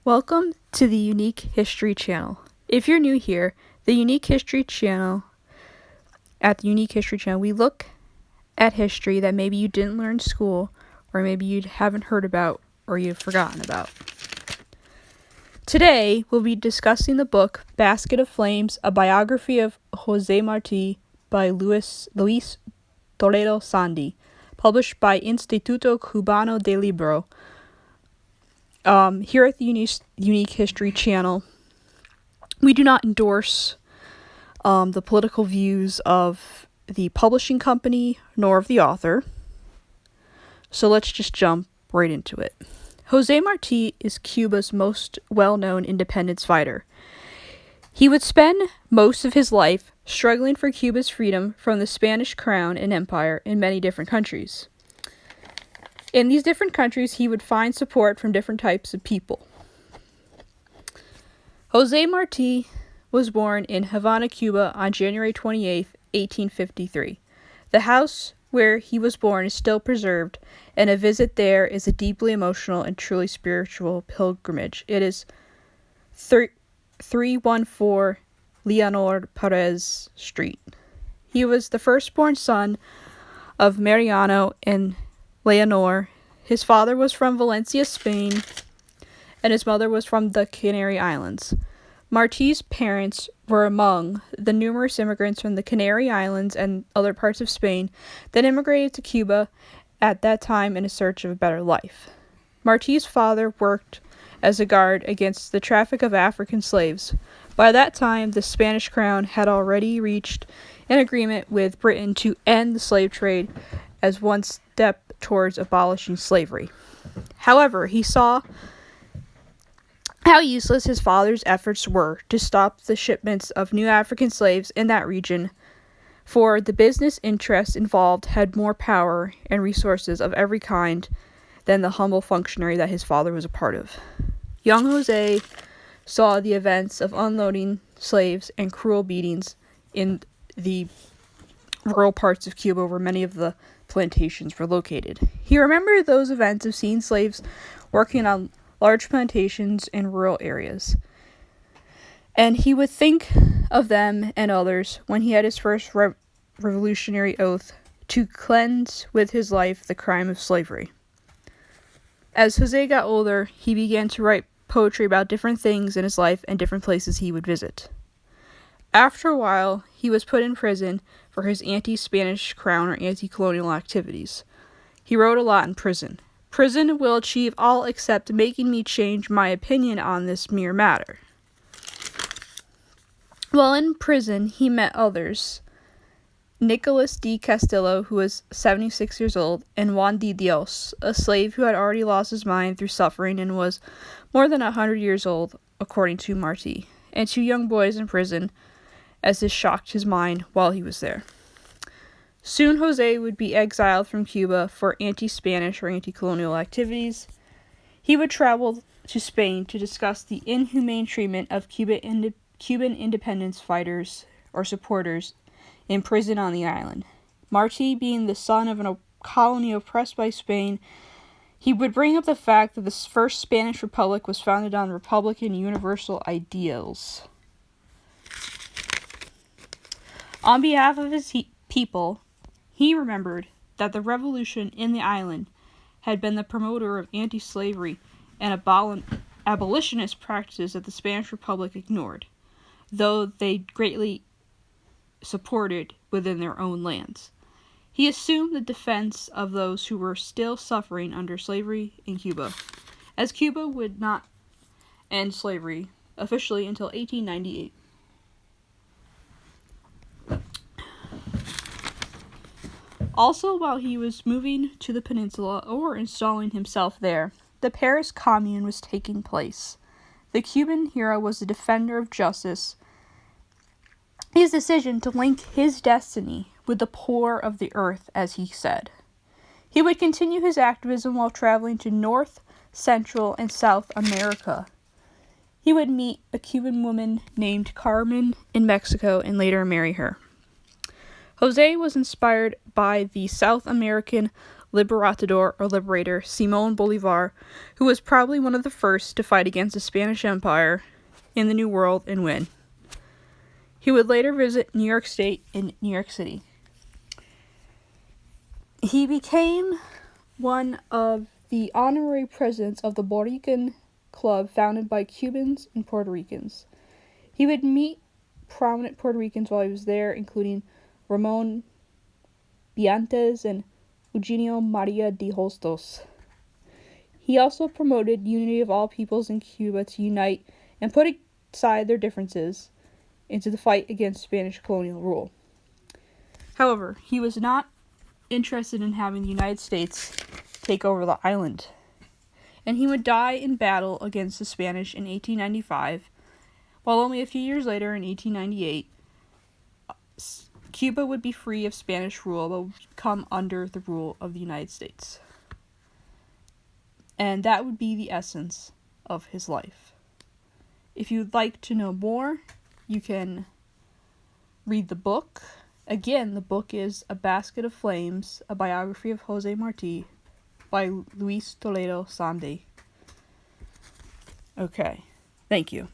Welcome to the Unique History Channel. If you're new here, at the Unique History Channel, we look at history that maybe you didn't learn in school, or maybe you haven't heard about, or you've forgotten about. Today, we'll be discussing the book Basket of Flames, a biography of Jose Marti by Luis Toledo Sande, published by Instituto Cubano de Libro. Here at the Unique History Channel, we do not endorse the political views of the publishing company nor of the author. So let's just jump right into it. Jose Marti is Cuba's most well-known independence fighter. He would spend most of his life struggling for Cuba's freedom from the Spanish crown and empire in many different countries. In these different countries, he would find support from different types of people. Jose Marti was born in Havana, Cuba on January 28, 1853. The house where he was born is still preserved, and a visit there is a deeply emotional and truly spiritual pilgrimage. It is 314 Leonor Perez Street. He was the firstborn son of Mariano and Leonor. His father was from Valencia, Spain, and his mother was from the Canary Islands. Marti's parents were among the numerous immigrants from the Canary Islands and other parts of Spain that immigrated to Cuba at that time in a search of a better life. Marti's father worked as a guard against the traffic of African slaves. By that time, the Spanish crown had already reached an agreement with Britain to end the slave trade as one step towards abolishing slavery. However, he saw how useless his father's efforts were to stop the shipments of new African slaves in that region, for the business interests involved had more power and resources of every kind than the humble functionary that his father was a part of. Young Jose saw the events of unloading slaves and cruel beatings in the rural parts of Cuba where many of the plantations were located. He remembered those events of seeing slaves working on large plantations in rural areas, and he would think of them and others when he had his first revolutionary oath to cleanse with his life the crime of slavery. As Jose got older, he began to write poetry about different things in his life and different places he would visit. After a while, he was put in prison for his anti-Spanish crown or anti-colonial activities. He wrote a lot in prison. Prison will achieve all except making me change my opinion on this mere matter. While in prison, he met others. Nicolas de Castillo, who was 76 years old, and Juan de Dios, a slave who had already lost his mind through suffering and was more than 100 years old, according to Marti, and two young boys in prison, as this shocked his mind while he was there. Soon Jose would be exiled from Cuba for anti-Spanish or anti-colonial activities. He would travel to Spain to discuss the inhumane treatment of Cuban independence fighters or supporters in prison on the island. Marti, being the son of a colony oppressed by Spain, he would bring up the fact that the first Spanish republic was founded on Republican universal ideals. On behalf of his people, he remembered that the revolution in the island had been the promoter of anti-slavery and abolitionist practices that the Spanish Republic ignored, though they greatly supported within their own lands. He assumed the defense of those who were still suffering under slavery in Cuba, as Cuba would not end slavery officially until 1898. Also, while he was moving to the peninsula or installing himself there, the Paris Commune was taking place. The Cuban hero was a defender of justice. His decision to link his destiny with the poor of the earth, as he said. He would continue his activism while traveling to North, Central, and South America. He would meet a Cuban woman named Carmen in Mexico and later marry her. Jose was inspired by the South American libertador or liberator Simón Bolívar, who was probably one of the first to fight against the Spanish Empire in the New World and win. He would later visit New York State and New York City. He became one of the honorary presidents of the Puerto Rican Club founded by Cubans and Puerto Ricans. He would meet prominent Puerto Ricans while he was there, including Ramon Biantes and Eugenio Maria de Hostos. He also promoted unity of all peoples in Cuba to unite and put aside their differences into the fight against Spanish colonial rule. However, he was not interested in having the United States take over the island, and he would die in battle against the Spanish in 1895, while only a few years later, in 1898, Cuba would be free of Spanish rule but would come under the rule of the United States. And that would be the essence of his life. If you'd like to know more, you can read the book. Again, the book is A Basket of Flames, a biography of Jose Marti by Luis Toledo Sande. Okay, thank you.